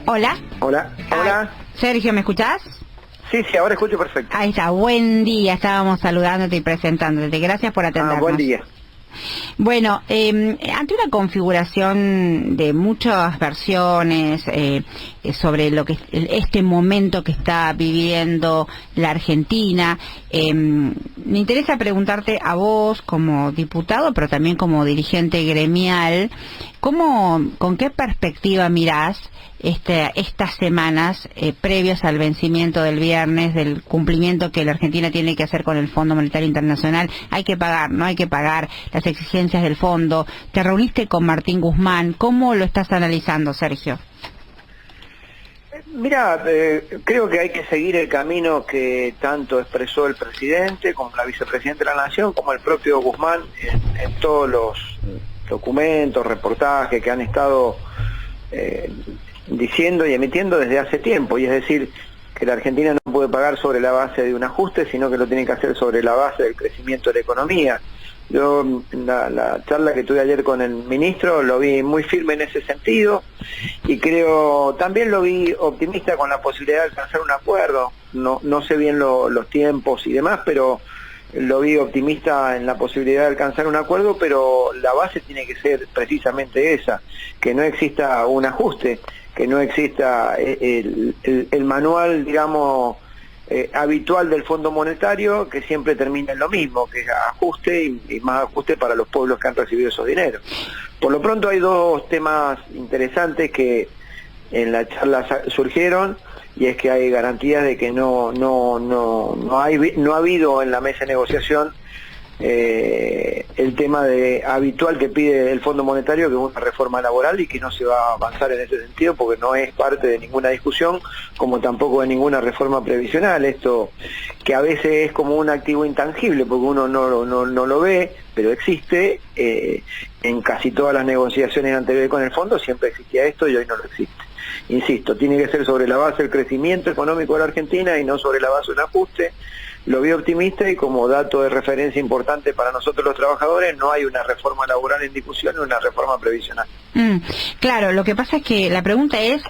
Hola. Hola, hola. Sergio, ¿me escuchás? Sí, ahora escucho perfecto. Ahí está, buen día, estábamos saludándote y presentándote. Gracias por atendernos. Buen día. Bueno, ante una configuración de muchas versiones sobre lo que este momento que está viviendo la Argentina, me interesa preguntarte a vos como diputado, pero también como dirigente gremial, ¿con qué perspectiva mirás estas semanas previas al vencimiento del viernes, del cumplimiento que la Argentina tiene que hacer con el Fondo Monetario Internacional? Hay que pagar, no hay que pagar, las exigencias del fondo. Te reuniste con Martín Guzmán. ¿Cómo lo estás analizando, Sergio? Mira, creo que hay que seguir el camino que tanto expresó el presidente como la vicepresidenta de la Nación, como el propio Guzmán en todos los documentos, reportajes que han estado diciendo y emitiendo desde hace tiempo, y es decir, que la Argentina no puede pagar sobre la base de un ajuste, sino que lo tiene que hacer sobre la base del crecimiento de la economía. Yo, la charla que tuve ayer con el ministro, lo vi muy firme en ese sentido, y creo, también lo vi optimista con la posibilidad de alcanzar un acuerdo. No sé bien los tiempos y demás, pero lo vi optimista en la posibilidad de alcanzar un acuerdo, pero la base tiene que ser precisamente esa, que no exista un ajuste, que no exista el manual, digamos, habitual del Fondo Monetario, que siempre termina en lo mismo, que es ajuste y más ajuste para los pueblos que han recibido esos dineros. Por lo pronto hay dos temas interesantes que en la charla surgieron, y es que hay garantías de que no ha habido en la mesa de negociación el tema habitual que pide el Fondo Monetario, que es una reforma laboral, y que no se va a avanzar en ese sentido porque no es parte de ninguna discusión, como tampoco de ninguna reforma previsional. Esto que a veces es como un activo intangible porque uno no lo ve, pero existe. En casi todas las negociaciones anteriores con el fondo siempre existía esto, y hoy no lo existe. Insisto, tiene que ser sobre la base del crecimiento económico de la Argentina y no sobre la base de un ajuste. Lo vi optimista, y como dato de referencia importante para nosotros los trabajadores, no hay una reforma laboral en discusión ni una reforma previsional. Claro, lo que pasa es que la pregunta es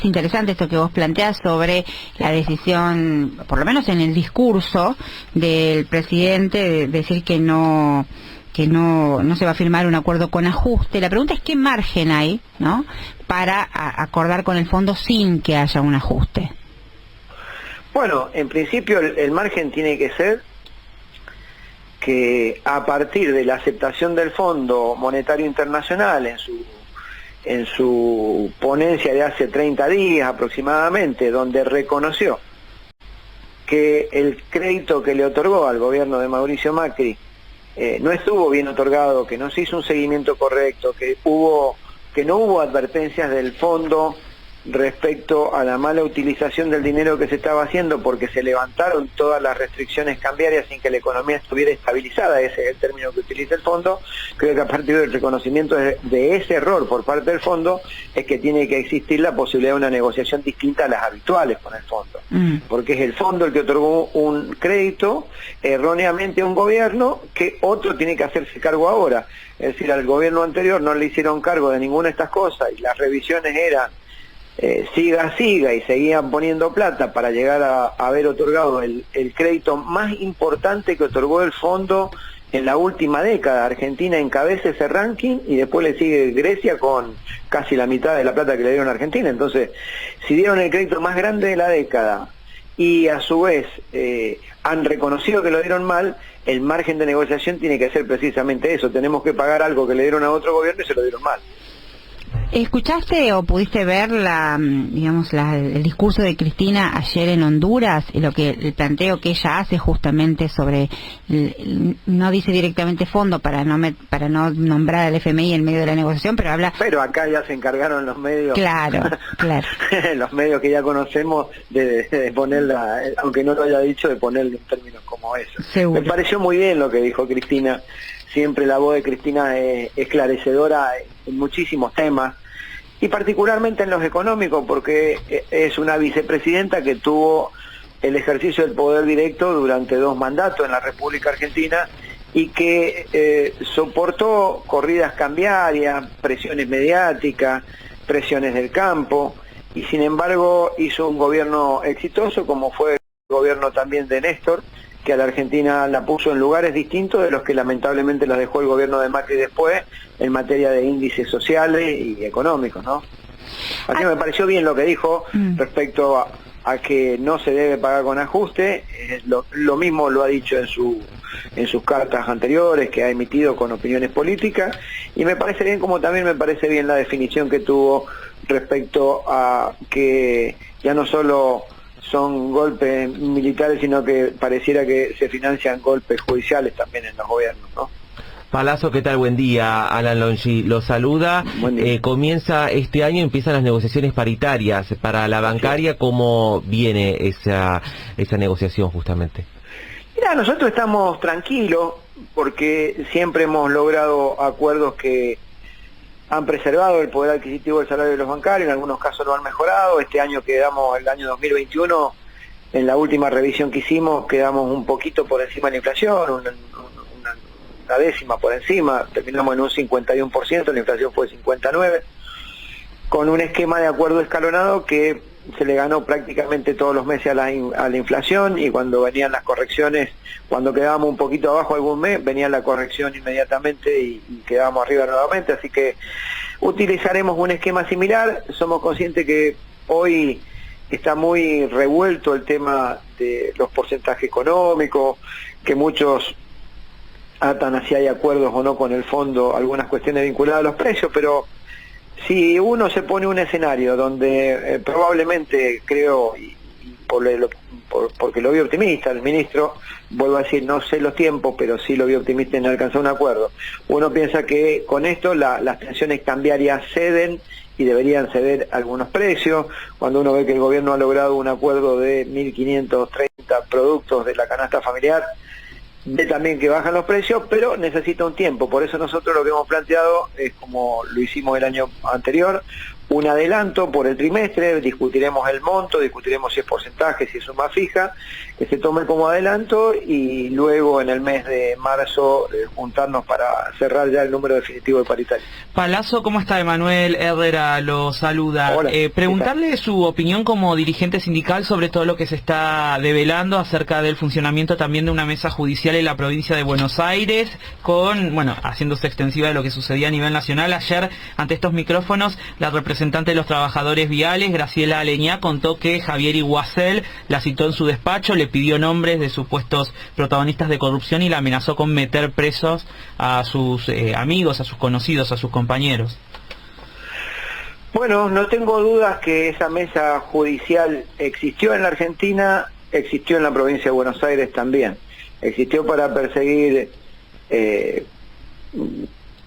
interesante esto que vos planteás sobre la decisión, por lo menos en el discurso del presidente, de decir que no se va a firmar un acuerdo con ajuste. La pregunta es qué margen hay, ¿no?, para acordar con el fondo sin que haya un ajuste. Bueno, en principio el margen tiene que ser que a partir de la aceptación del Fondo Monetario Internacional en su ponencia de hace 30 días aproximadamente, donde reconoció que el crédito que le otorgó al gobierno de Mauricio Macri no estuvo bien otorgado, que no se hizo un seguimiento correcto, que no hubo advertencias del fondo respecto a la mala utilización del dinero que se estaba haciendo, porque se levantaron todas las restricciones cambiarias sin que la economía estuviera estabilizada. Ese es el término que utiliza el fondo. Creo que a partir del reconocimiento de ese error por parte del fondo es que tiene que existir la posibilidad de una negociación distinta a las habituales con el fondo, porque es el fondo el que otorgó un crédito erróneamente a un gobierno, que otro tiene que hacerse cargo ahora. Es decir, al gobierno anterior no le hicieron cargo de ninguna de estas cosas, y las revisiones eran siga, y seguían poniendo plata para llegar a haber otorgado el crédito más importante que otorgó el fondo en la última década. Argentina encabeza ese ranking, y después le sigue Grecia con casi la mitad de la plata que le dieron a Argentina. Entonces, si dieron el crédito más grande de la década y a su vez han reconocido que lo dieron mal, el margen de negociación tiene que ser precisamente eso. Tenemos que pagar algo que le dieron a otro gobierno y se lo dieron mal. ¿Escuchaste o pudiste ver el discurso de Cristina ayer en Honduras, y el planteo que ella hace justamente sobre, no dice directamente fondo para no nombrar al FMI en medio de la negociación, pero habla... Pero acá ya se encargaron los medios. Claro. Los medios que ya conocemos de ponerla, aunque no lo haya dicho, de ponerle en términos como eso. Seguro. Me pareció muy bien lo que dijo Cristina. Siempre la voz de Cristina es esclarecedora en muchísimos temas, y particularmente en los económicos, porque es una vicepresidenta que tuvo el ejercicio del poder directo durante 2 mandatos en la República Argentina, y que soportó corridas cambiarias, presiones mediáticas, presiones del campo, y sin embargo hizo un gobierno exitoso, como fue el gobierno también de Néstor, que a la Argentina la puso en lugares distintos de los que lamentablemente la dejó el gobierno de Macri después, en materia de índices sociales y económicos, ¿no? Así que me pareció bien lo que dijo respecto a que no se debe pagar con ajuste. Lo mismo lo ha dicho en sus cartas anteriores, que ha emitido con opiniones políticas, y me parece bien, como también me parece bien la definición que tuvo respecto a que ya no solo son golpes militares, sino que pareciera que se financian golpes judiciales también en los gobiernos, ¿no? Palazzo, ¿qué tal? Buen día. Alan Longi lo saluda. Comienza este año, empiezan las negociaciones paritarias para la bancaria. ¿Cómo viene esa negociación justamente? Mira, nosotros estamos tranquilos porque siempre hemos logrado acuerdos que han preservado el poder adquisitivo del salario de los bancarios, en algunos casos lo han mejorado. Este año quedamos, el año 2021, en la última revisión que hicimos, quedamos un poquito por encima de la inflación, una décima por encima, terminamos en un 51%, la inflación fue 59%, con un esquema de acuerdo escalonado que se le ganó prácticamente todos los meses a la inflación, y cuando venían las correcciones, cuando quedábamos un poquito abajo algún mes, venía la corrección inmediatamente y quedábamos arriba nuevamente, así que utilizaremos un esquema similar. Somos conscientes que hoy está muy revuelto el tema de los porcentajes económicos, que muchos atan a si hay acuerdos o no con el fondo, algunas cuestiones vinculadas a los precios, pero si uno se pone un escenario donde probablemente, creo, y porque lo vi optimista el ministro, vuelvo a decir, no sé los tiempos, pero sí lo vi optimista en alcanzar un acuerdo. Uno piensa que con esto las tensiones cambiarias ceden y deberían ceder algunos precios. Cuando uno ve que el gobierno ha logrado un acuerdo de 1.530 productos de la canasta familiar, ve también que bajan los precios, pero necesita un tiempo. Por eso nosotros lo que hemos planteado es, como lo hicimos el año anterior, un adelanto por el trimestre. Discutiremos el monto, discutiremos si es porcentaje, si es suma fija, que se tome como adelanto, y luego en el mes de marzo juntarnos para cerrar ya el número definitivo de paritario. Palazzo, ¿cómo está? Emanuel Herrera lo saluda. Hola, preguntarle su opinión como dirigente sindical sobre todo lo que se está develando acerca del funcionamiento también de una mesa judicial en la provincia de Buenos Aires, con, bueno, haciéndose extensiva de lo que sucedía a nivel nacional. Ayer, ante estos micrófonos, la representante de los trabajadores viales, Graciela Aleñá, contó que Javier Iguacel la citó en su despacho, le pidió nombres de supuestos protagonistas de corrupción y la amenazó con meter presos a sus amigos, a sus conocidos, a sus compañeros. Bueno, no tengo dudas que esa mesa judicial existió en la Argentina, existió en la provincia de Buenos Aires también. Existió para perseguir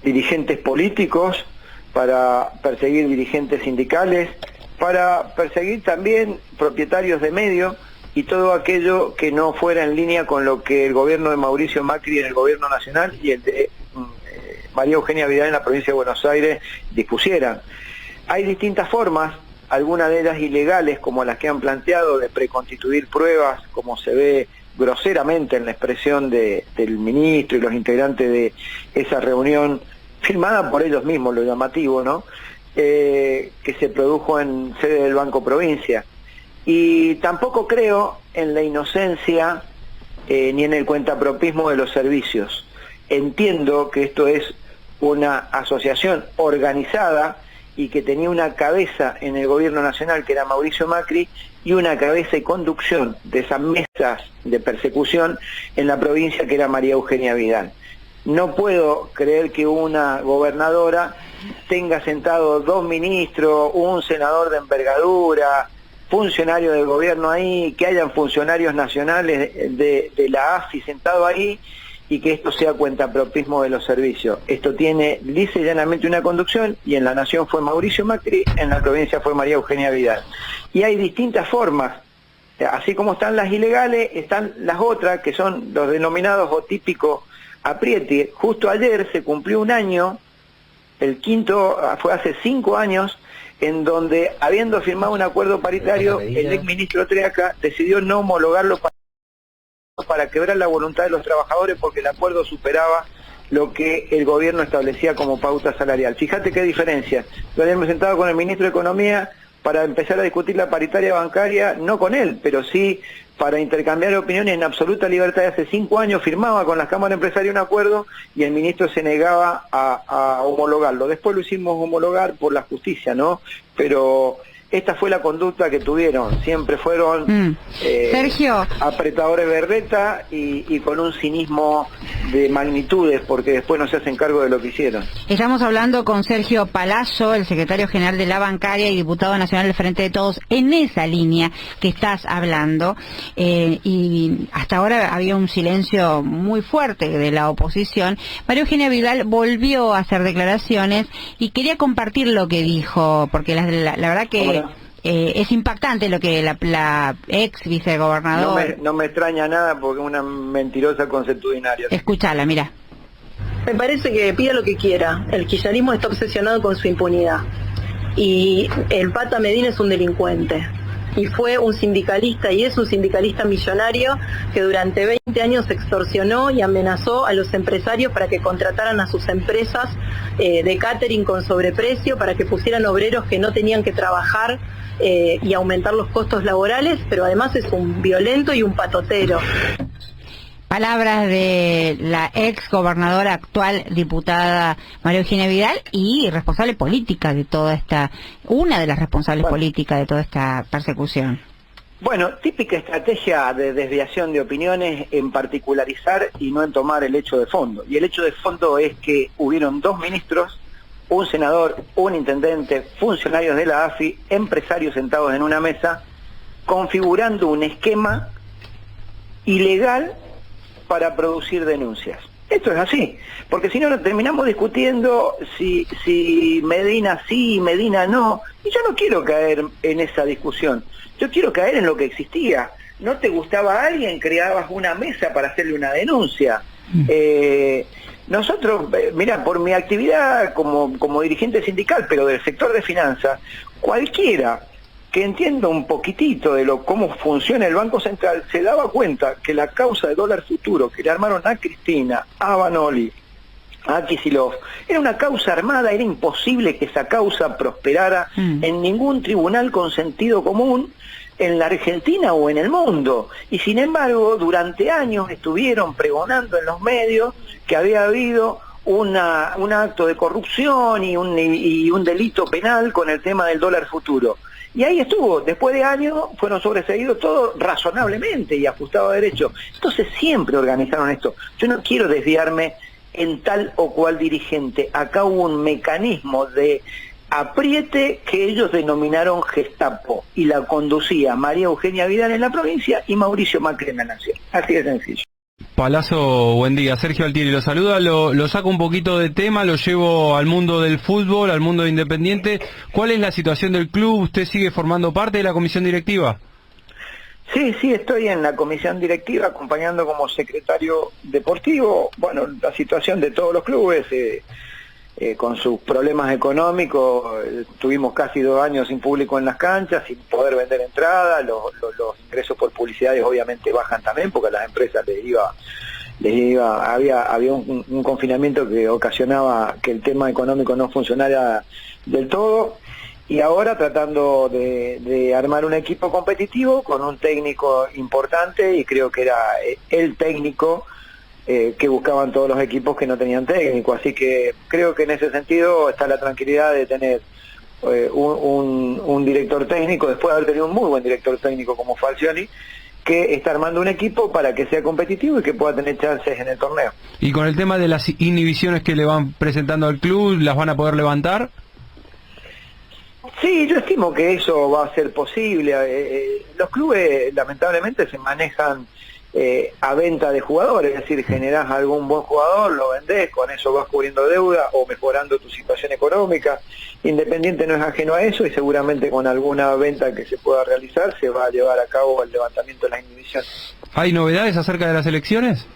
dirigentes políticos, para perseguir dirigentes sindicales, para perseguir también propietarios de medios y todo aquello que no fuera en línea con lo que el gobierno de Mauricio Macri en el gobierno nacional y el de María Eugenia Vidal en la provincia de Buenos Aires dispusieran. Hay distintas formas, algunas de ellas ilegales, como las que han planteado, de preconstituir pruebas, como se ve groseramente en la expresión del ministro y los integrantes de esa reunión, firmada por ellos mismos, lo llamativo, ¿no? Que se produjo en sede del Banco Provincia. Y tampoco creo en la inocencia ni en el cuentapropismo de los servicios. Entiendo que esto es una asociación organizada y que tenía una cabeza en el gobierno nacional, que era Mauricio Macri, y una cabeza y conducción de esas mesas de persecución en la provincia, que era María Eugenia Vidal. No puedo creer que una gobernadora tenga sentado 2 ministros, un senador de envergadura, funcionarios del gobierno ahí, que hayan funcionarios nacionales de la AFI sentado ahí, y que esto sea cuentapropismo de los servicios. Esto tiene lisa y llanamente una conducción, y en la Nación fue Mauricio Macri, en la provincia fue María Eugenia Vidal. Y hay distintas formas, así como están las ilegales, están las otras, que son los denominados o típicos aprieti. Justo ayer se cumplió un año, el quinto fue hace 5 años, en donde, habiendo firmado un acuerdo paritario, el exministro Treaca decidió no homologarlo para quebrar la voluntad de los trabajadores, porque el acuerdo superaba lo que el gobierno establecía como pauta salarial. Fíjate qué diferencia. Lo habíamos sentado con el ministro de Economía, para empezar a discutir la paritaria bancaria, no con él, pero sí para intercambiar opiniones en absoluta libertad. Hace 5 años firmaba con las cámaras empresarias un acuerdo y el ministro se negaba a homologarlo. Después lo hicimos homologar por la justicia, ¿no? Pero esta fue la conducta que tuvieron, siempre fueron Sergio, apretadores de berreta y con un cinismo de magnitudes, porque después no se hacen cargo de lo que hicieron. estamos hablando con Sergio Palazzo, el secretario general de la bancaria y diputado nacional del Frente de Todos, en esa línea que estás hablando, y hasta ahora había un silencio muy fuerte de la oposición. María Eugenia Vidal volvió a hacer declaraciones y quería compartir lo que dijo, porque la verdad que es impactante lo que la ex vicegobernadora... No me extraña nada porque es una mentirosa consuetudinaria. Escúchala, mira. Me parece que pida lo que quiera. El kirchnerismo está obsesionado con su impunidad. Y el Pata Medina es un delincuente. Y fue un sindicalista, y es un sindicalista millonario que durante 20 años extorsionó y amenazó a los empresarios para que contrataran a sus empresas de catering con sobreprecio, para que pusieran obreros que no tenían que trabajar y aumentar los costos laborales, pero además es un violento y un patotero. Palabras de la ex gobernadora, actual diputada María Eugenia Vidal, y responsable política de toda esta, una de las responsables políticas de toda esta persecución. Bueno, típica estrategia de desviación de opiniones en particularizar y no en tomar el hecho de fondo. Y el hecho de fondo es que hubieron 2 ministros, un senador, un intendente, funcionarios de la AFI, empresarios sentados en una mesa, configurando un esquema ilegal para producir denuncias. Esto es así, porque si no nos terminamos discutiendo si Medina sí, Medina no, y yo no quiero caer en esa discusión, yo quiero caer en lo que existía. ¿No te gustaba a alguien? Creabas una mesa para hacerle una denuncia. Nosotros, mira, por mi actividad como dirigente sindical, pero del sector de finanzas, cualquiera que entienda un poquitito de cómo funciona el Banco Central, se daba cuenta que la causa de dólar futuro que le armaron a Cristina, a Banoli, a Kicillof, era una causa armada, era imposible que esa causa prosperara en ningún tribunal con sentido común en la Argentina o en el mundo. Y sin embargo, durante años estuvieron pregonando en los medios que había habido un acto de corrupción y un delito penal con el tema del dólar futuro. Y ahí estuvo, después de años fueron sobreseídos todo razonablemente y ajustado a derecho. Entonces siempre organizaron esto. Yo no quiero desviarme en tal o cual dirigente. Acá hubo un mecanismo de apriete que ellos denominaron Gestapo y la conducía María Eugenia Vidal en la provincia y Mauricio Macri en la nación. Así de sencillo. Palazzo, buen día. Sergio Altieri lo saluda, lo saco un poquito de tema, lo llevo al mundo del fútbol, al mundo de Independiente. ¿Cuál es la situación del club? ¿Usted sigue formando parte de la comisión directiva? Sí, estoy en la comisión directiva acompañando como secretario deportivo. Bueno, la situación de todos los clubes, con sus problemas económicos, tuvimos casi 2 años sin público en las canchas, sin poder vender entradas, los ingresos por publicidades obviamente bajan también porque a las empresas había un confinamiento que ocasionaba que el tema económico no funcionara del todo, y ahora tratando de armar un equipo competitivo con un técnico importante, y creo que era el técnico que buscaban todos los equipos que no tenían técnico, así que creo que en ese sentido está la tranquilidad de tener un director técnico, después de haber tenido un muy buen director técnico como Falcioni, que está armando un equipo para que sea competitivo y que pueda tener chances en el torneo. Y con el tema de las inhibiciones que le van presentando al club, ¿las van a poder levantar? Sí, yo estimo que eso va a ser posible. Los clubes lamentablemente se manejan a venta de jugadores, es decir, generás algún buen jugador, lo vendés, con eso vas cubriendo deuda o mejorando tu situación económica. Independiente no es ajeno a eso y seguramente con alguna venta que se pueda realizar se va a llevar a cabo el levantamiento de las inhibiciones. ¿Hay novedades acerca de las elecciones?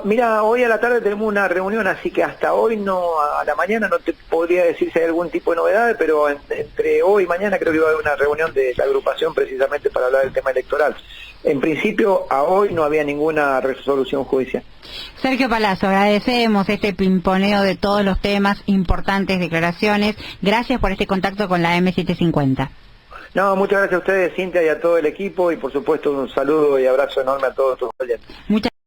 Mira, hoy a la tarde tenemos una reunión, así que hasta hoy no, a la mañana no te podría decir si hay algún tipo de novedades, pero entre hoy y mañana creo que va a haber una reunión de la agrupación precisamente para hablar del tema electoral. En principio, a hoy no había ninguna resolución judicial. Sergio Palazzo, agradecemos este pimponeo de todos los temas, importantes declaraciones. Gracias por este contacto con la M750. No, muchas gracias a ustedes, Cintia, y a todo el equipo, y por supuesto un saludo y abrazo enorme a todos tus oyentes.